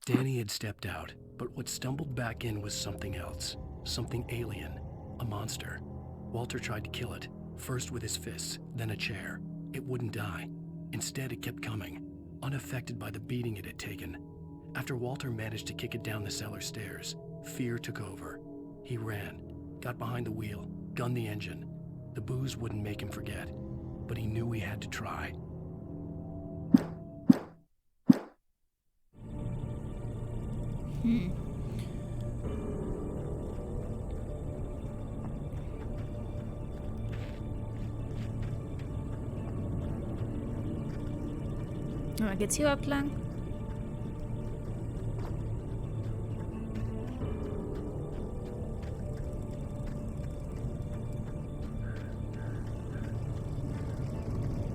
Danny had stepped out, but what stumbled back in was something else. Something alien. A monster. Walter tried to kill it, first with his fists, then a chair. It wouldn't die. Instead, it kept coming, unaffected by the beating it had taken. After Walter managed to kick it down the cellar stairs, fear took over. He ran, got behind the wheel, gunned the engine. The booze wouldn't make him forget, but he knew he had to try. Geht's hier überhaupt lang?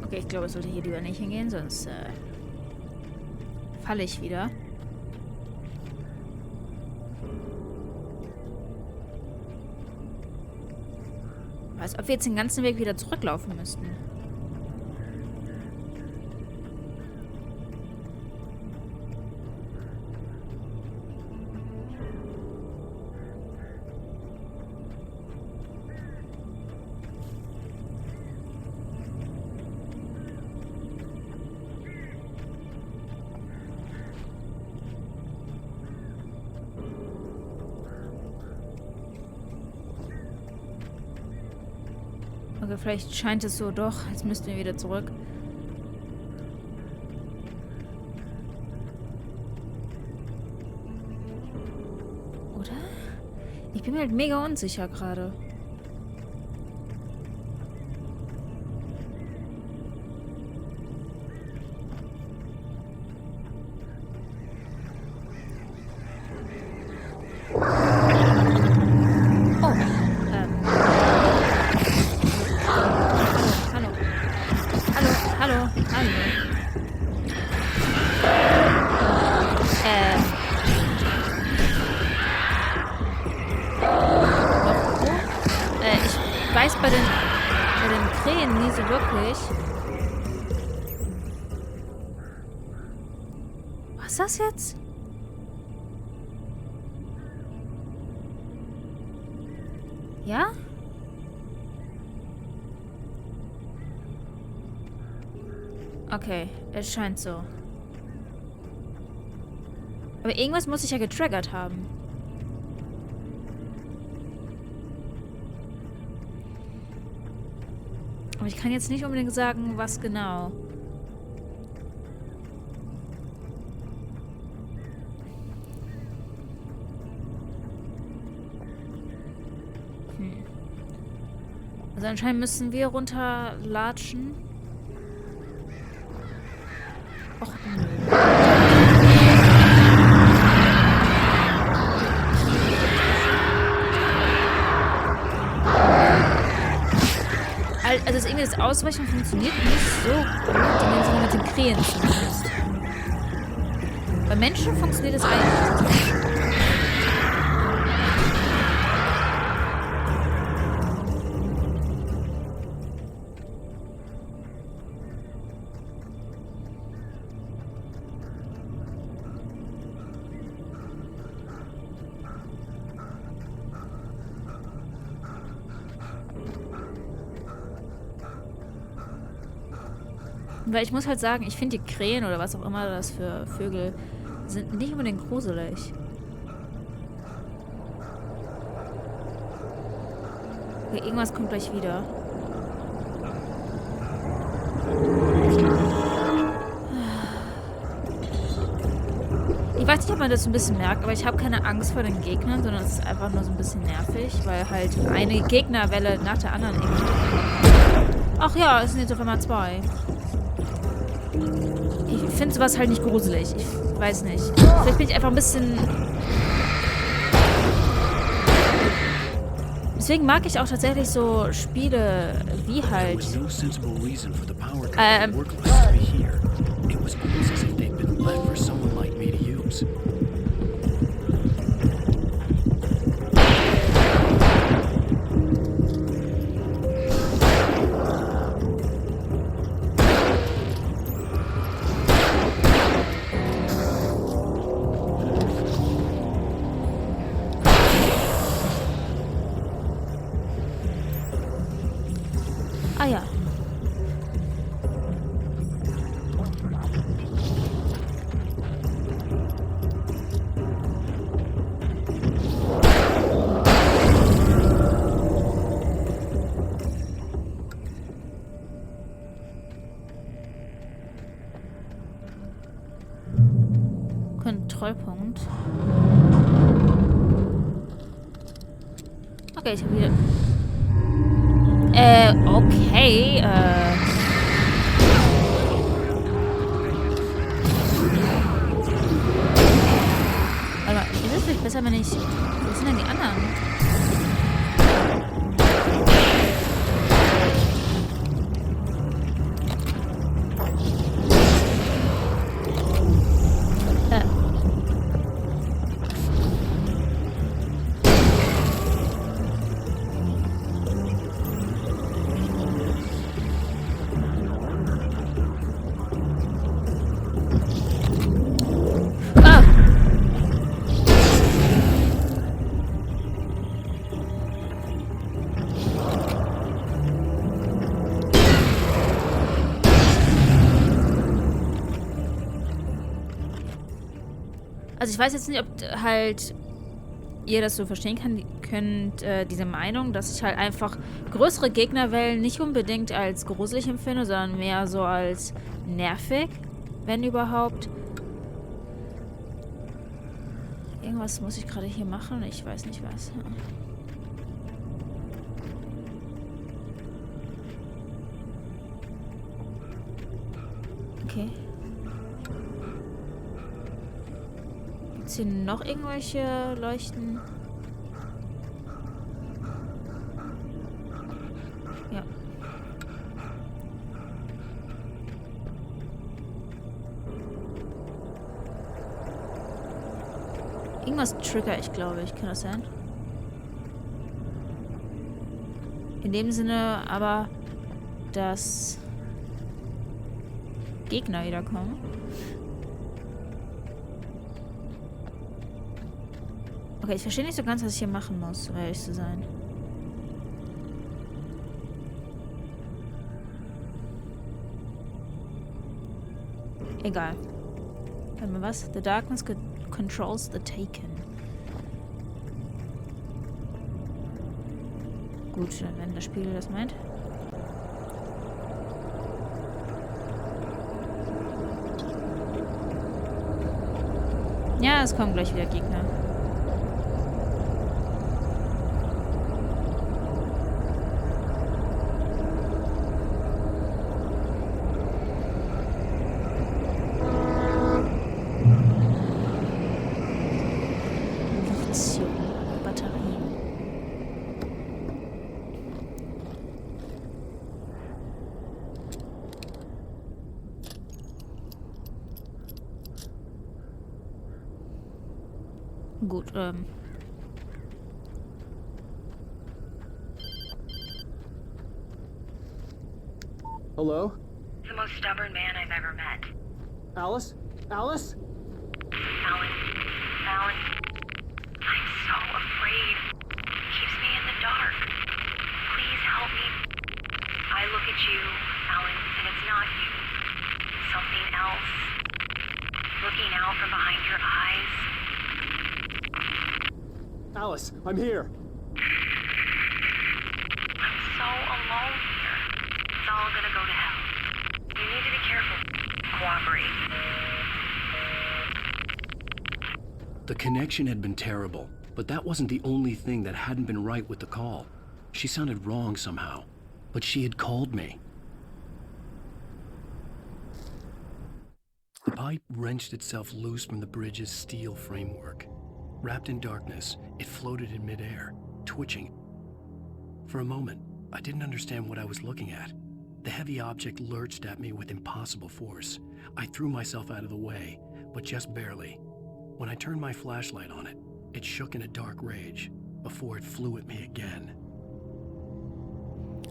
Okay, ich glaube, ich sollte hier lieber nicht hingehen, sonst falle ich wieder. Als ob wir jetzt den ganzen Weg wieder zurücklaufen müssten. Okay, vielleicht scheint es so doch. Jetzt müssten wir wieder zurück. Oder? Ich bin mir halt mega unsicher gerade. Bei den Krähen nie so wirklich. Was ist das jetzt? Ja? Okay, es scheint so. Aber irgendwas muss ich ja getriggert haben. Aber ich kann jetzt nicht unbedingt sagen, was genau. Also anscheinend müssen wir runterlatschen. Och, also das Ausweichen funktioniert nicht so gut, in dem Sinne mit den Krähen zumindest. Bei Menschen funktioniert es eigentlich. Weil ich muss halt sagen, ich finde die Krähen oder was auch immer das für Vögel sind nicht unbedingt gruselig. Okay, irgendwas kommt gleich wieder. Ich weiß nicht, ob man das ein bisschen merkt, aber ich habe keine Angst vor den Gegnern, sondern es ist einfach nur so ein bisschen nervig, weil halt eine Gegnerwelle nach der anderen irgendwie... Ach ja, es sind jetzt auf einmal zwei. Ich finde sowas halt nicht gruselig. Ich weiß nicht. Vielleicht bin ich einfach ein bisschen... Deswegen mag ich auch tatsächlich so Spiele wie halt... Kontrollpunkt. Okay, ich habe wieder... okay, Warte mal, ist es vielleicht besser, wenn ich... Wo sind denn die anderen? Also ich weiß jetzt nicht, ob halt ihr das so verstehen könnt, diese Meinung, dass ich halt einfach größere Gegnerwellen nicht unbedingt als gruselig empfinde, sondern mehr so als nervig, wenn überhaupt. Irgendwas muss ich gerade hier machen, ich weiß nicht was. Okay. Gibt es hier noch irgendwelche Leuchten? Ja. Irgendwas trigger ich, glaube ich. Kann das sein? In dem Sinne aber, dass Gegner wiederkommen. Okay, ich verstehe nicht so ganz, was ich hier machen muss, um ehrlich zu sein. Egal. Warte mal, was? The darkness controls the taken. Gut, wenn das Spiel das meint. Ja, es kommen gleich wieder Gegner. Gut, Hello? The most stubborn man I've ever met. Alice? Alice? Alan. Alan. I'm so afraid. He keeps me in the dark. Please help me. I look at you, Alan, and it's not you. It's something else. Looking out from behind your eyes. Alice, I'm here. I'm so alone here. It's all gonna go to hell. You need to be careful. Cooperate. The connection had been terrible, but that wasn't the only thing that hadn't been right with the call. She sounded wrong somehow, but she had called me. The pipe wrenched itself loose from the bridge's steel framework. Wrapped in darkness, it floated in midair, twitching. For a moment, I didn't understand what I was looking at. The heavy object lurched at me with impossible force. I threw myself out of the way, but just barely. When I turned my flashlight on it, it shook in a dark rage before it flew at me again.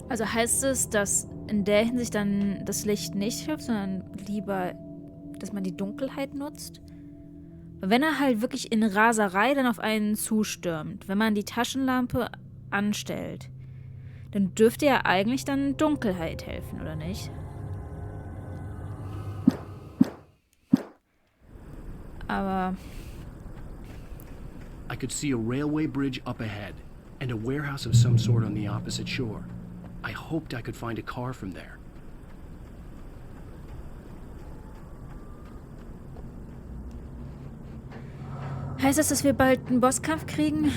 also heißt es, dass in der Hinsicht dann das Licht nicht hilft, sondern lieber, dass man die Dunkelheit nutzt? Wenn er halt wirklich in Raserei dann auf einen zustürmt, wenn man die Taschenlampe anstellt, dann dürfte ja eigentlich dann Dunkelheit helfen, oder nicht? Aber... I could see a railway bridge up ahead, and a warehouse of some sort on the opposite shore. I hoped I could find a car from there. Heißt das, dass wir bald einen Bosskampf kriegen?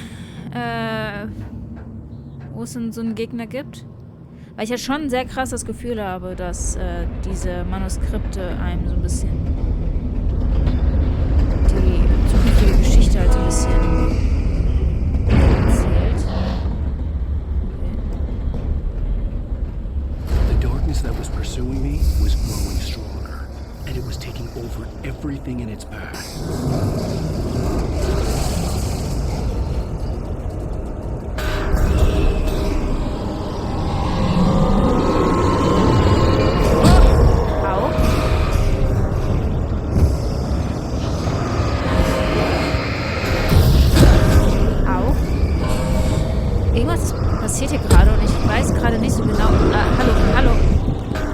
Wo es so einen Gegner gibt? Weil ich ja schon ein sehr krasses Gefühl habe, dass diese Manuskripte einem so ein bisschen die zukünftige Geschichte halt so ein bisschen erzählt. The darkness that was pursuing me was growing stronger, and it was taking over everything in its path.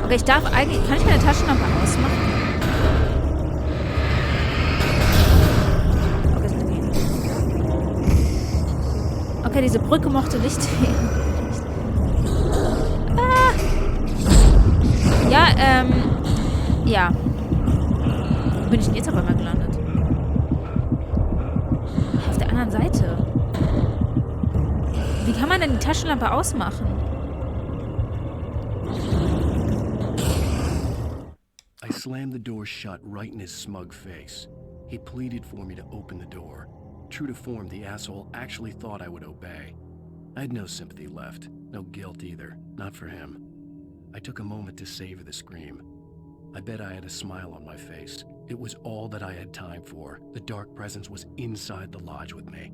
Ich darf eigentlich... Kann ich meine Taschenlampe ausmachen? Okay, diese Brücke mochte Licht fehlen. Ah! Ja, ja. Wo bin ich denn jetzt auf einmal gelandet? Auf der anderen Seite. Wie kann man denn die Taschenlampe ausmachen? I slammed the door shut right in his smug face. He pleaded for me to open the door. True to form, the asshole actually thought I would obey. I had no sympathy left, no guilt either, not for him. I took a moment to savor the scream. I bet I had a smile on my face. It was all that I had time for. The dark presence was inside the lodge with me.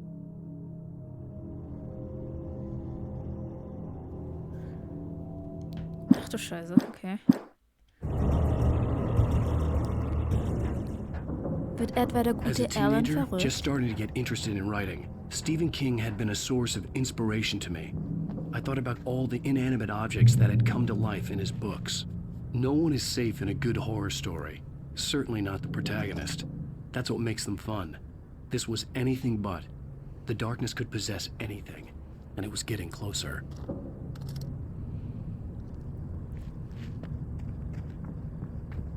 Ach du Scheiße, okay. Wird etwa der As a gute Alan teenager, verrückt? just starting to get interested in writing, Stephen King had been a source of inspiration to me. I thought about all the inanimate objects that had come to life in his books. No one is safe in a good horror story. Certainly not the protagonist. That's what makes them fun. This was anything but. The darkness could possess anything, and it was getting closer.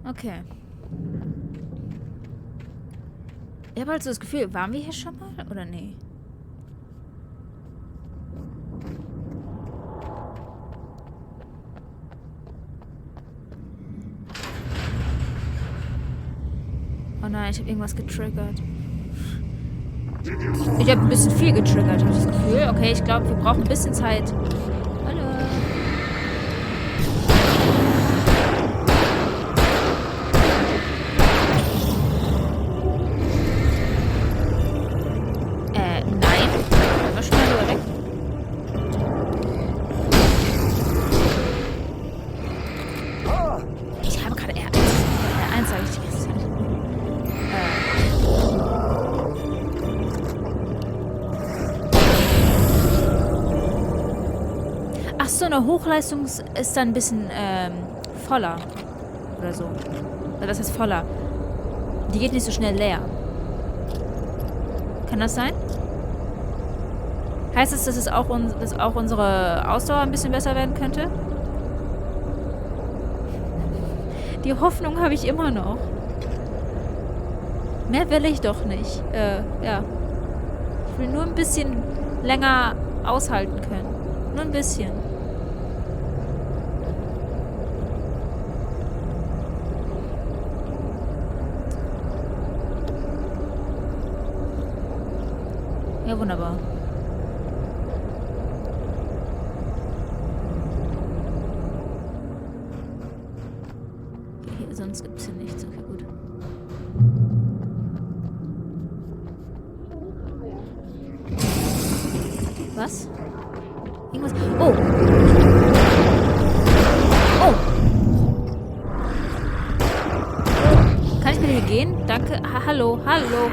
Okay. Ich habe halt so das Gefühl, waren wir hier schon mal oder nee? Oh nein, ich habe irgendwas getriggert. Ich habe ein bisschen viel getriggert, habe ich das Gefühl. Okay, ich glaube, wir brauchen ein bisschen Zeit. Hallo. Nein. War schon mal wieder weg. Ich habe gerade R1 sage ich die ganze Zeit. Ach so, eine Hochleistungs ist dann ein bisschen voller. Oder so. Das heißt voller. Die geht nicht so schnell leer. Kann das sein? Heißt es, dass es auch, dass auch unsere Ausdauer ein bisschen besser werden könnte? Die Hoffnung habe ich immer noch. Mehr will ich doch nicht. Ja. Ich will nur ein bisschen länger aushalten können. Nur ein bisschen. Ja, wunderbar. Okay, sonst gibt es hier nichts. Okay, gut. Was? Irgendwas? Oh! Oh! Kann ich mit dir gehen? Danke. Hallo, hallo.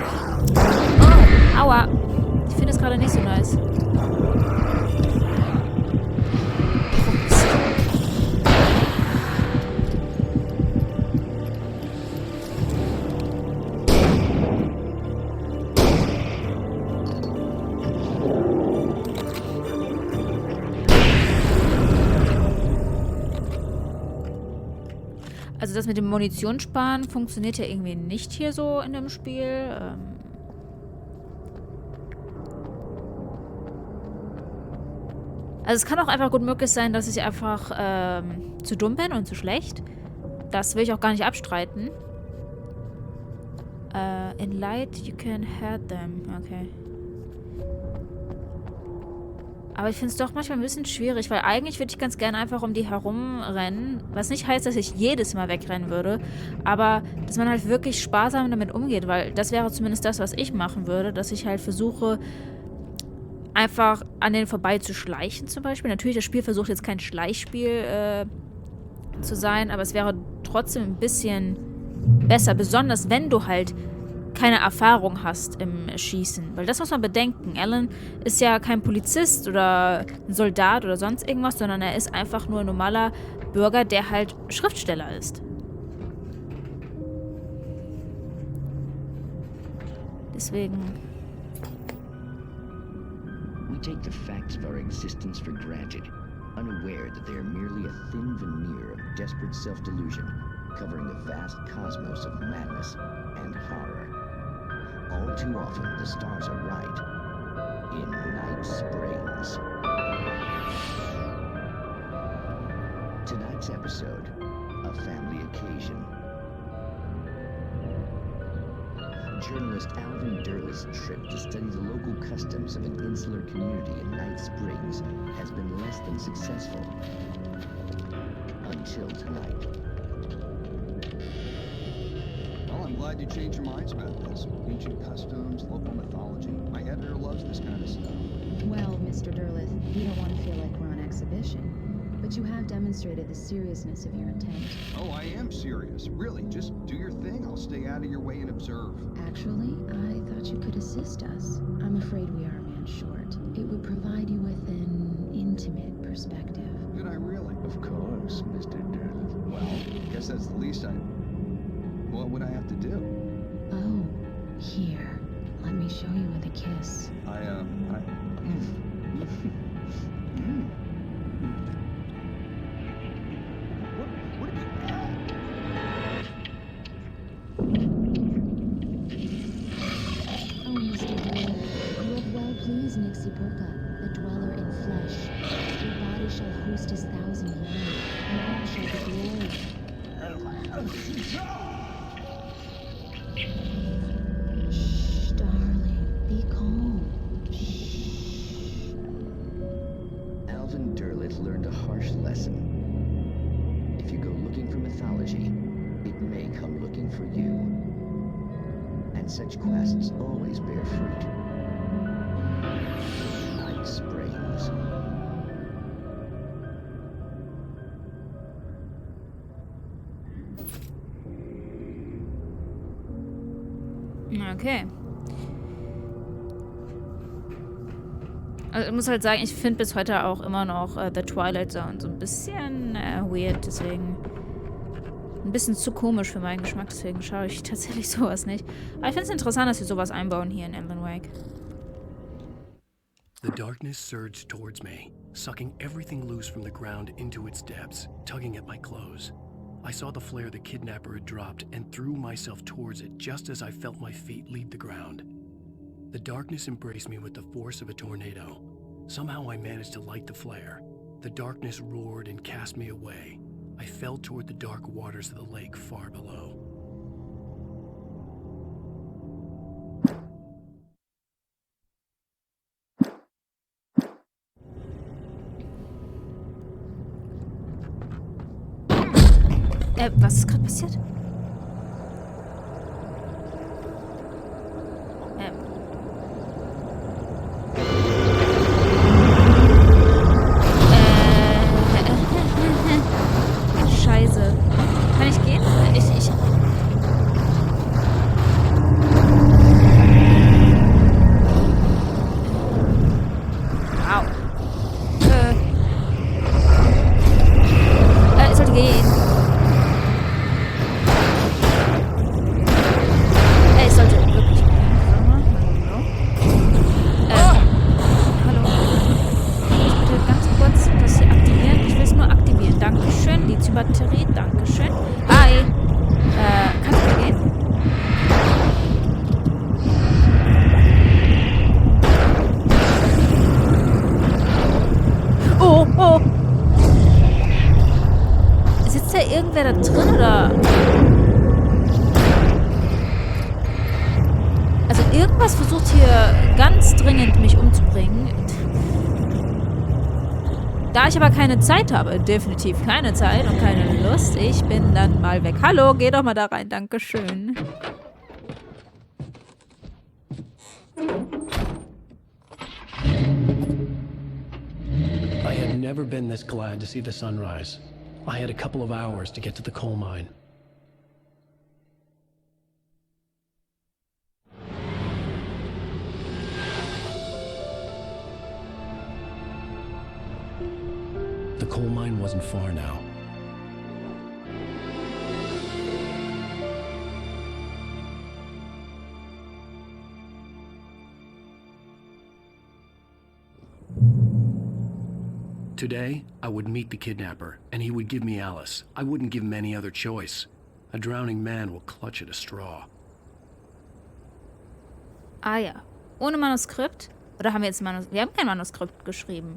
Oh, aua. Ich finde es gerade nicht so nice. Also das mit dem Munition sparen funktioniert ja irgendwie nicht hier so in dem Spiel. Also es kann auch einfach gut möglich sein, dass ich einfach zu dumm bin und zu schlecht. Das will ich auch gar nicht abstreiten. In light you can hurt them. Okay. Aber ich finde es doch manchmal ein bisschen schwierig, weil eigentlich würde ich ganz gerne einfach um die herumrennen. Was nicht heißt, dass ich jedes Mal wegrennen würde. Aber dass man halt wirklich sparsam damit umgeht, weil das wäre zumindest das, was ich machen würde. Dass ich halt versuche, einfach an denen vorbei zu schleichen zum Beispiel. Natürlich, das Spiel versucht jetzt kein Schleichspiel zu sein, aber es wäre trotzdem ein bisschen besser. Besonders wenn du halt keine Erfahrung hast im Schießen. Weil das muss man bedenken. Alan ist ja kein Polizist oder ein Soldat oder sonst irgendwas, sondern er ist einfach nur ein normaler Bürger, der halt Schriftsteller ist. Deswegen... We take the facts of our existence for granted, unaware that they are merely a thin veneer of desperate self-delusion, covering the vast cosmos of madness and horror. All too often, the stars are right. In Night Springs. Tonight's episode, a family occasion. Journalist Alvin Derleth's trip to study the local customs of an insular community in Night Springs has been less than successful. Until tonight. Well, I'm glad you changed your minds about this. Ancient customs, local mythology. My editor loves this kind of stuff. Well, Mr. Derleth, we don't want to feel like we're on exhibition, but you have demonstrated the seriousness of your intent. Oh, I am serious. Really, just do your thing. I'll stay out of your way and observe. Actually, I thought you could assist us. I'm afraid we are a man short. It would provide you with an intimate perspective. Could I really? Of course, Mr. Derleth. Well, I guess that's the least I... What would I have to do? Oh, here. Let me show you with a kiss. What have you had? Oh, Mr. Derleth, you have well pleased Nixipoka, the dweller in flesh. Your body shall host his 1,000 young, and all shall be glory. Shh, darling, be calm. Shh. Alvin Derleth learned a harsh lesson. If you go looking for mythology, it may come looking for you. And such quests always bear fruit. Night Springs. Okay. Also ich muss halt sagen, ich finde bis heute auch immer noch The Twilight Zone so ein bisschen weird, deswegen ein bisschen zu komisch für meinen Geschmack, deswegen schaue ich tatsächlich sowas nicht. Aber ich finde es interessant, dass sie sowas einbauen hier in Alan Wake. The darkness surged towards me, sucking everything loose from the ground into its depths, tugging at my clothes. I saw the flare the kidnapper had dropped and threw myself towards it just as I felt my feet leave the ground. The darkness embraced me with the force of a tornado. Somehow I managed to light the flare. The darkness roared and cast me away. I fell toward the dark waters of the lake far below. Was ist gerade passiert? Scheiße. Kann ich gehen? Au. Ich sollte gehen. der da drin, oder? Also irgendwas versucht hier ganz dringend, mich umzubringen. Da ich aber keine Zeit habe, definitiv keine Zeit und keine Lust, ich bin dann mal weg. Hallo, geh doch mal da rein, dankeschön. I had never been this glad to see the sunrise. I had a couple of hours to get to the coal mine. The coal mine wasn't far now. Today, I would meet the kidnapper, and he would give me Alice. I wouldn't give him any other choice. A drowning man will clutch at a straw. Ah ja. Ohne Manuskript? Oder haben wir jetzt Manuskript? Wir haben kein Manuskript geschrieben.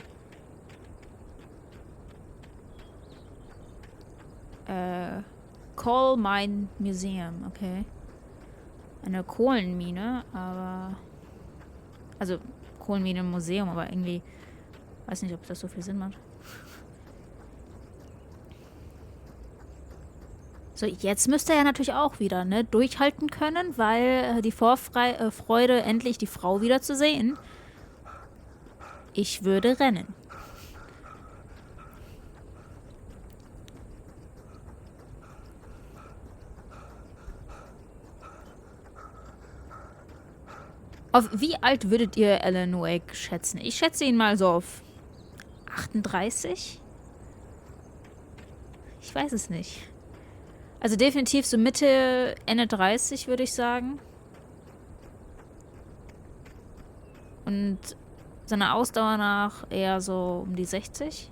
Coal Mine Museum, okay. Eine Kohlenmine, aber... Also, Kohlenmine im Museum, aber irgendwie... Weiß nicht, ob das so viel Sinn macht. So, jetzt müsste er ja natürlich auch wieder, ne, durchhalten können, weil die Vorfreude, endlich die Frau wieder zu sehen. Ich würde rennen. Auf wie alt würdet ihr Alan Wake schätzen? Ich schätze ihn mal so auf 38? Ich weiß es nicht. Also definitiv so Mitte, Ende 30, würde ich sagen. Und seiner Ausdauer nach eher so um die 60.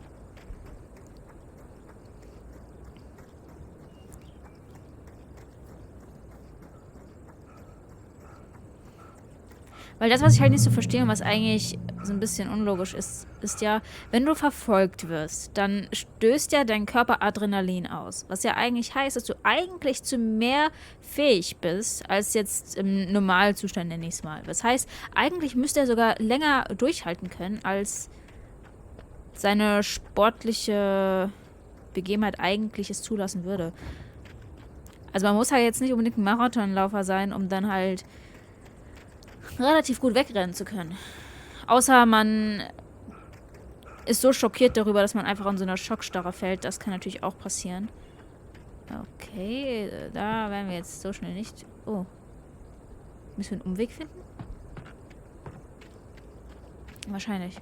Weil das, was ich halt nicht so verstehe und was eigentlich so ein bisschen unlogisch ist, ist ja, wenn du verfolgt wirst, dann stößt ja dein Körper Adrenalin aus. Was ja eigentlich heißt, dass du eigentlich zu mehr fähig bist, als jetzt im Normalzustand, nenne ich es mal. Das heißt, eigentlich müsste er sogar länger durchhalten können, als seine sportliche Begebenheit eigentlich es zulassen würde. Also man muss halt jetzt nicht unbedingt ein Marathonläufer sein, um dann halt relativ gut wegrennen zu können. Außer man ist so schockiert darüber, dass man einfach in so einer Schockstarre fällt. Das kann natürlich auch passieren. Okay, da werden wir jetzt so schnell nicht... Oh. Müssen wir einen Umweg finden? Wahrscheinlich.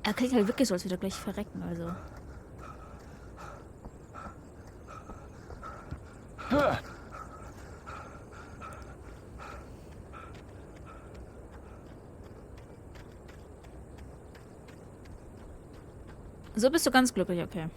Er klingt halt wirklich so, als würde er gleich verrecken, also. So bist du ganz glücklich, okay.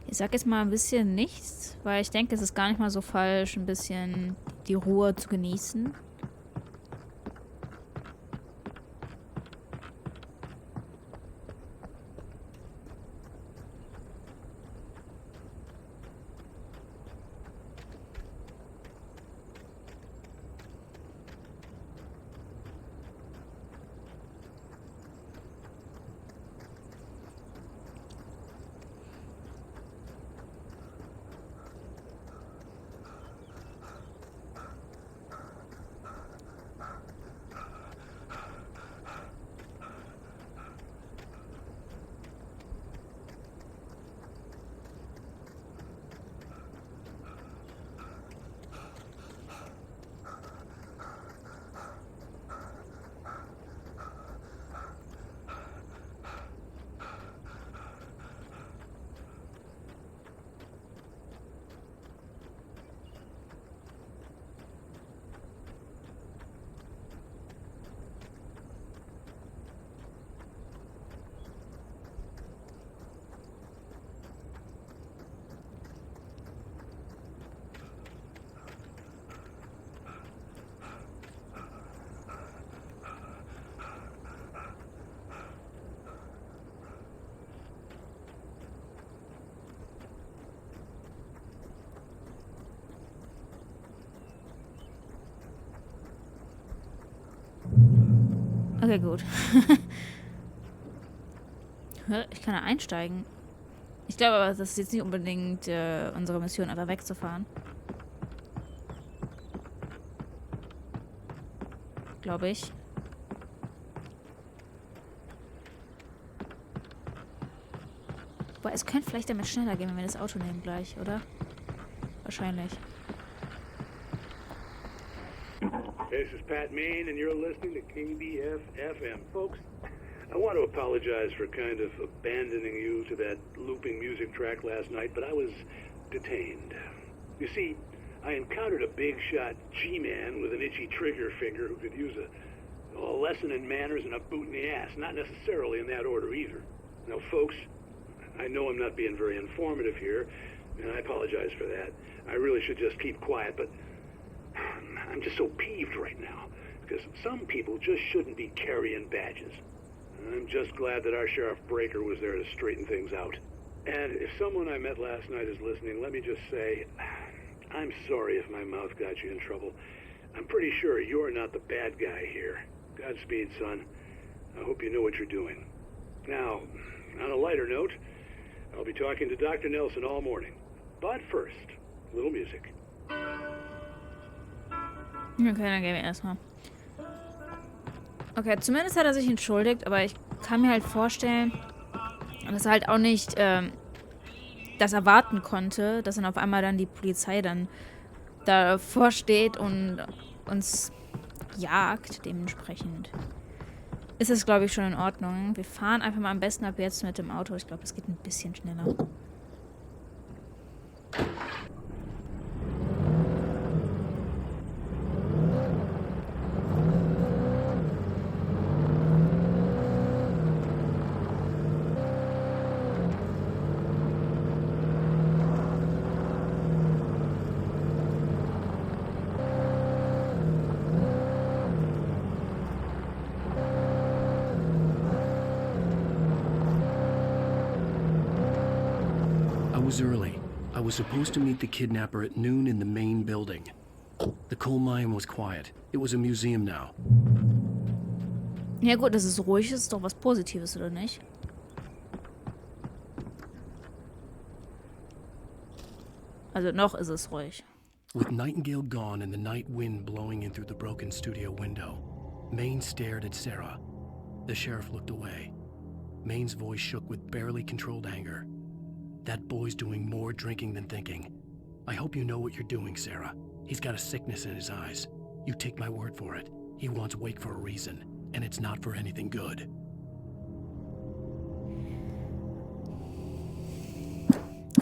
Ich sag jetzt mal ein bisschen nichts, weil ich denke, es ist gar nicht mal so falsch, ein bisschen die Ruhe zu genießen. Okay, gut. Ich kann da einsteigen. Ich glaube aber, das ist jetzt nicht unbedingt unsere Mission, einfach wegzufahren. Glaube ich. Aber es könnte vielleicht damit schneller gehen, wenn wir das Auto nehmen gleich, oder? Wahrscheinlich. This is Pat Main, and you're listening to KBF-FM. Folks, I want to apologize for kind of abandoning you to that looping music track last night, but I was detained. You see, I encountered a big-shot G-man with an itchy trigger finger who could use a lesson in manners and a boot in the ass. Not necessarily in that order, either. Now, folks, I know I'm not being very informative here, and I apologize for that. I really should just keep quiet, but I'm just so peeved right now, because some people just shouldn't be carrying badges. I'm just glad that our Sheriff Breaker was there to straighten things out. And if someone I met last night is listening, let me just say, I'm sorry if my mouth got you in trouble. I'm pretty sure you're not the bad guy here. Godspeed, son. I hope you know what you're doing. Now, on a lighter note, I'll be talking to Dr. Nelson all morning. But first, a little music. Okay, dann gehen wir erstmal. Okay, zumindest hat er sich entschuldigt, aber ich kann mir halt vorstellen, dass er halt auch nicht das erwarten konnte, dass dann auf einmal dann die Polizei dann davor steht und uns jagt. Dementsprechend ist es, glaube ich, schon in Ordnung. Wir fahren einfach mal am besten ab jetzt mit dem Auto. Ich glaube, es geht ein bisschen schneller. I was early. I was supposed to meet the kidnapper at noon in the main building. The coal mine was quiet. It was a museum now. Ja gut, dass es ruhig ist, ist doch was Positives, oder nicht? Also noch ist es ruhig. With Nightingale gone and the night wind blowing in through the broken studio window, Maine stared at Sarah. The sheriff looked away. Maine's voice shook with barely controlled anger. That boy's doing more drinking than thinking. I hope you know what you're doing, Sarah. He's got a sickness in his eyes. You take my word for it. He wants Wake for a reason, and it's not for anything good.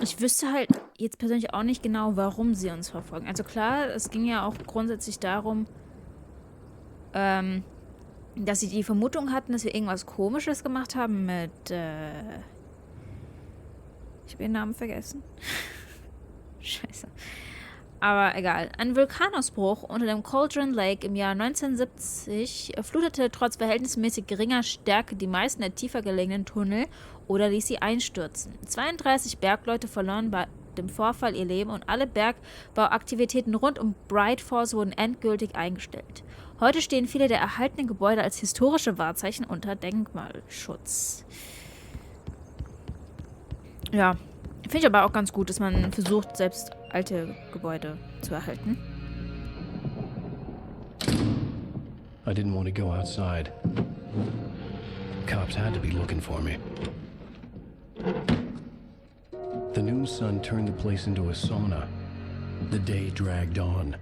Ich wüsste halt jetzt persönlich auch nicht genau, warum sie uns verfolgen. Also klar, es ging ja auch grundsätzlich darum, dass sie die Vermutung hatten, dass wir irgendwas Komisches gemacht haben mit, ich habe ihren Namen vergessen. Scheiße. Aber egal. Ein Vulkanausbruch unter dem Cauldron Lake im Jahr 1970 flutete trotz verhältnismäßig geringer Stärke die meisten der tiefer gelegenen Tunnel oder ließ sie einstürzen. 32 Bergleute verloren bei dem Vorfall ihr Leben und alle Bergbauaktivitäten rund um Bright Falls wurden endgültig eingestellt. Heute stehen viele der erhaltenen Gebäude als historische Wahrzeichen unter Denkmalschutz. Ja, finde ich aber auch ganz gut, dass man versucht, selbst alte Gebäude zu erhalten. I didn't want to go outside. Cops had to be looking for me. The noon sun turned the place into a sauna. The day dragged on.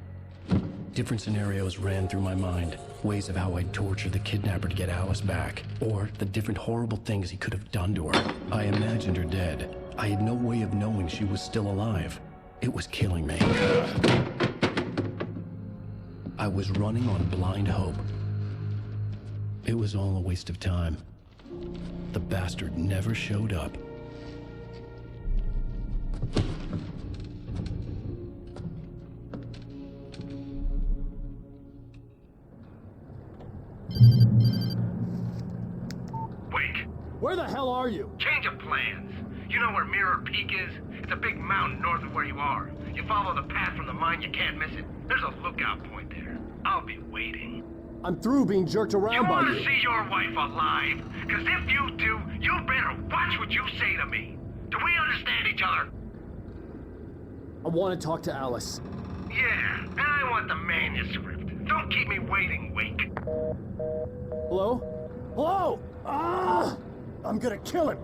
Different scenarios ran through my mind. Ways of how I'd torture the kidnapper to get Alice back. Or the different horrible things he could have done to her. I imagined her dead. I had no way of knowing she was still alive. It was killing me. I was running on blind hope. It was all a waste of time. The bastard never showed up. Wake, Where the hell are you? change of plans. You know where Mirror Peak is? It's a big mountain north of where you are. You follow the path from the mine, you can't miss it. There's a lookout point there. I'll be waiting. I'm through being jerked You around by want to you. see your wife alive? Because if you do, you better watch what you say to me. Do we understand each other? I want to talk to Alice. Yeah, and I want the manuscript. Don't keep me waiting, Wake. Hello? Hello? Ah! I'm gonna kill him.